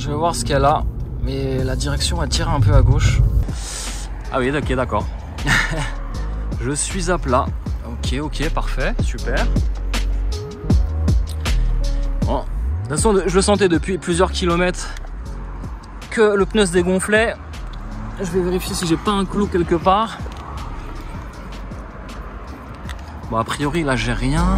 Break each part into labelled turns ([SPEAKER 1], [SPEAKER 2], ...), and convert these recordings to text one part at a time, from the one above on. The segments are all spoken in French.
[SPEAKER 1] je vais voir ce qu'elle a. Mais la direction a tiré un peu à gauche. Ah oui, ok, d'accord. Je suis à plat. Ok, parfait, super. Bon. De toute façon, je le sentais depuis plusieurs kilomètres que le pneu se dégonflait. Je vais vérifier si j'ai pas un clou quelque part. Bon, a priori, là, j'ai rien.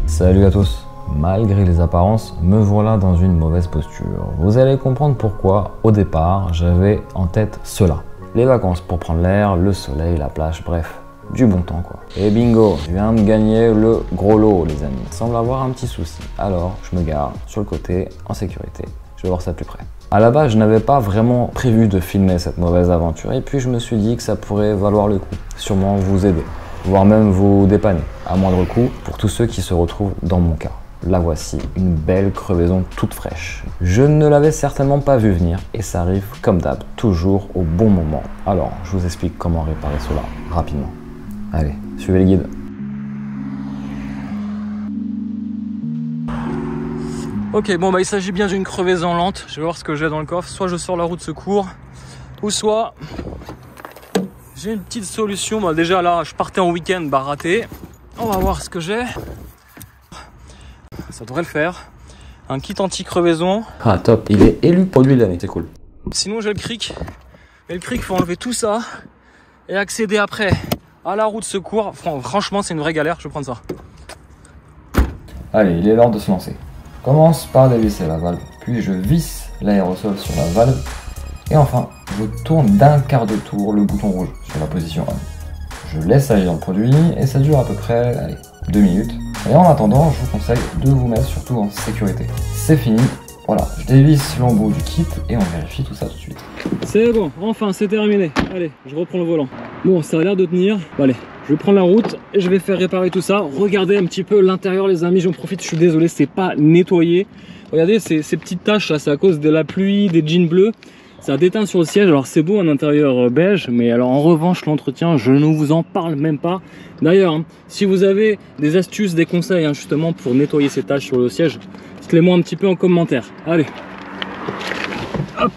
[SPEAKER 2] Salut à tous. Malgré les apparences, me voilà dans une mauvaise posture. Vous allez comprendre pourquoi, au départ, j'avais en tête cela. Les vacances pour prendre l'air, le soleil, la plage, bref, du bon temps quoi. Et bingo, je viens de gagner le gros lot les amis. Semble avoir un petit souci. Alors, je me gare sur le côté, en sécurité. Je vais voir ça de plus près. À la base, je n'avais pas vraiment prévu de filmer cette mauvaise aventure et puis je me suis dit que ça pourrait valoir le coup. Sûrement vous aider, voire même vous dépanner, à moindre coût, pour tous ceux qui se retrouvent dans mon cas. La voici, une belle crevaison toute fraîche. Je ne l'avais certainement pas vu venir et ça arrive comme d'hab, toujours au bon moment. Alors, je vous explique comment réparer cela rapidement. Allez, suivez le guide.
[SPEAKER 1] Ok, bon bah il s'agit bien d'une crevaison lente. Je vais voir ce que j'ai dans le coffre. Soit je sors la roue de secours, ou soit j'ai une petite solution. Bah, déjà là, je partais en week-end, bah raté. On va voir ce que j'ai. Ça devrait le faire. Un kit anti-crevaison.
[SPEAKER 2] Ah top, il est élu produit de l'année, c'est cool.
[SPEAKER 1] Sinon j'ai le cric. Mais le cric, faut enlever tout ça et accéder après à la roue de secours. Franchement, c'est une vraie galère. Je vais prendre ça.
[SPEAKER 2] Allez, il est l'heure de se lancer. Commence par dévisser la valve, puis je visse l'aérosol sur la valve. Et enfin, je tourne d'un quart de tour le bouton rouge sur la position 1. Je laisse agir le produit et ça dure à peu près, allez, 2 minutes. Et en attendant, je vous conseille de vous mettre surtout en sécurité. C'est fini, voilà, je dévisse l'embout du kit et on vérifie tout ça tout de suite.
[SPEAKER 1] C'est bon, enfin c'est terminé. Allez, je reprends le volant. Bon, ça a l'air de tenir. Bon, allez, je vais prendre la route et je vais faire réparer tout ça. Regardez un petit peu l'intérieur les amis, j'en profite, je suis désolé, c'est pas nettoyé. Regardez ces petites taches là, c'est à cause de la pluie, des jeans bleus. Ça déteint sur le siège, alors c'est beau un intérieur beige, mais alors en revanche l'entretien, je ne vous en parle même pas. D'ailleurs, hein, si vous avez des astuces, des conseils justement pour nettoyer ces taches sur le siège, dites-les moi un petit peu en commentaire. Allez, hop.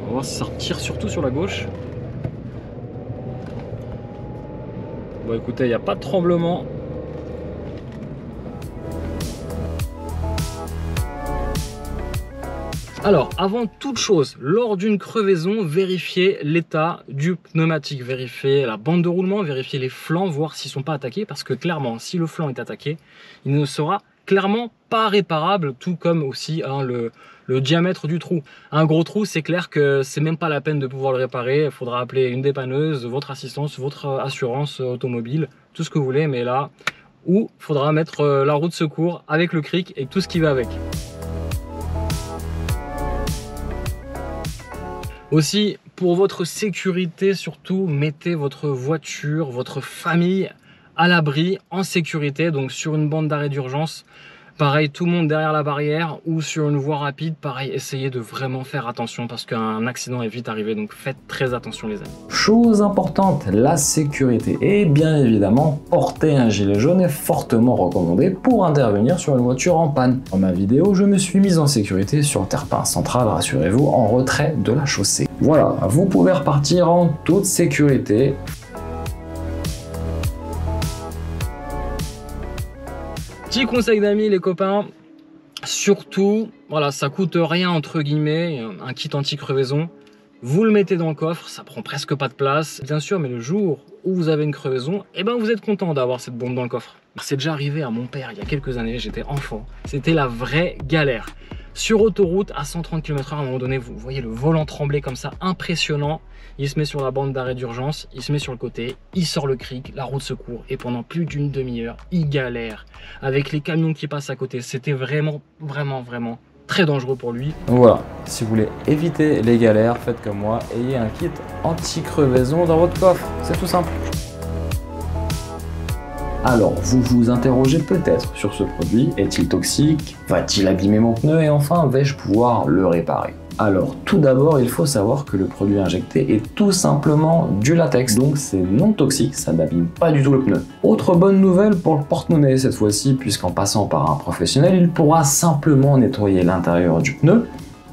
[SPEAKER 1] On va voir si ça retire surtout sur la gauche. Bon écoutez, il n'y a pas de tremblement. Alors, avant toute chose, lors d'une crevaison, vérifiez l'état du pneumatique, vérifiez la bande de roulement, vérifiez les flancs, voir s'ils ne sont pas attaqués, parce que clairement, si le flanc est attaqué, il ne sera clairement pas réparable, tout comme aussi le diamètre du trou. Un gros trou, c'est clair que c'est même pas la peine de pouvoir le réparer, il faudra appeler une dépanneuse, votre assistance, votre assurance automobile, tout ce que vous voulez, mais là, ou il faudra mettre la roue de secours avec le cric et tout ce qui va avec. Aussi, pour votre sécurité, surtout, mettez votre voiture, votre famille à l'abri, en sécurité. Donc sur une bande d'arrêt d'urgence, pareil, tout le monde derrière la barrière ou sur une voie rapide, pareil, essayez de vraiment faire attention parce qu'un accident est vite arrivé. Donc faites très attention les amis.
[SPEAKER 2] Chose importante, la sécurité. Et bien évidemment, porter un gilet jaune est fortement recommandé pour intervenir sur une voiture en panne. Dans ma vidéo, je me suis mis en sécurité sur le terre-plein central, rassurez-vous, en retrait de la chaussée. Voilà, vous pouvez repartir en toute sécurité.
[SPEAKER 1] Petit conseil d'amis les copains, surtout, voilà, ça coûte rien entre guillemets, un kit anti-crevaison. Vous le mettez dans le coffre, ça prend presque pas de place, bien sûr, mais le jour où vous avez une crevaison, eh ben vous êtes content d'avoir cette bombe dans le coffre. C'est déjà arrivé à mon père il y a quelques années, j'étais enfant, c'était la vraie galère. Sur autoroute à 130 km/h, à un moment donné, vous voyez le volant trembler comme ça, impressionnant. Il se met sur la bande d'arrêt d'urgence, il se met sur le côté, il sort le cric, la roue de secours, et pendant plus d'une demi-heure, il galère avec les camions qui passent à côté. C'était vraiment très dangereux pour lui.
[SPEAKER 2] Donc voilà, si vous voulez éviter les galères, faites comme moi, ayez un kit anti-crevaison dans votre coffre, c'est tout simple. Alors, vous vous interrogez peut-être sur ce produit, est-il toxique? Va-t-il abîmer mon pneu? Et enfin, vais-je pouvoir le réparer? Alors tout d'abord, il faut savoir que le produit injecté est tout simplement du latex, donc c'est non toxique, ça n'abîme pas du tout le pneu. Autre bonne nouvelle pour le porte-monnaie cette fois-ci, puisqu'en passant par un professionnel, il pourra simplement nettoyer l'intérieur du pneu,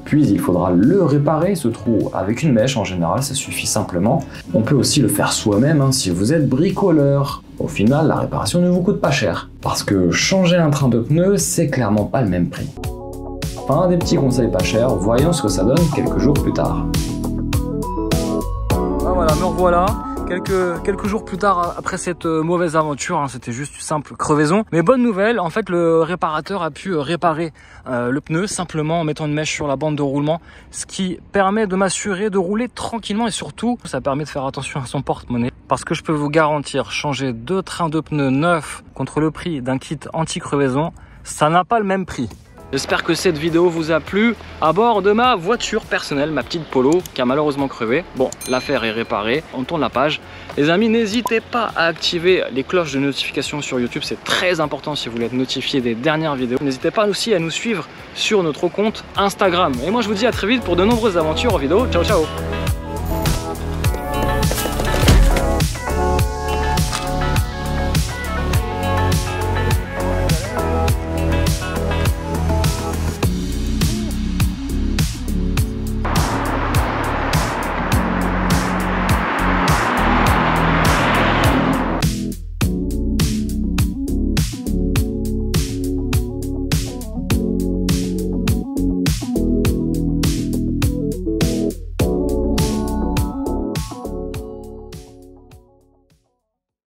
[SPEAKER 2] puis il faudra le réparer, ce trou, avec une mèche. En général, ça suffit simplement. On peut aussi le faire soi-même si vous êtes bricoleur. Au final, la réparation ne vous coûte pas cher, parce que changer un train de pneus, c'est clairement pas le même prix. Enfin, des petits conseils pas chers, voyons ce que ça donne quelques jours plus tard.
[SPEAKER 1] Ah voilà, me revoilà. Quelques jours plus tard, après cette mauvaise aventure, hein, c'était juste une simple crevaison. Mais bonne nouvelle, en fait, le réparateur a pu réparer le pneu simplement en mettant une mèche sur la bande de roulement, ce qui permet de m'assurer de rouler tranquillement et surtout, ça permet de faire attention à son porte-monnaie. Parce que je peux vous garantir, changer 2 trains de pneus neufs contre le prix d'un kit anti-crevaison, ça n'a pas le même prix. J'espère que cette vidéo vous a plu à bord de ma voiture personnelle, ma petite Polo qui a malheureusement crevé. Bon, l'affaire est réparée, on tourne la page. Les amis, n'hésitez pas à activer les cloches de notification sur YouTube, c'est très important si vous voulez être notifié des dernières vidéos. N'hésitez pas aussi à nous suivre sur notre compte Instagram. Et moi je vous dis à très vite pour de nombreuses aventures en vidéo. Ciao ciao.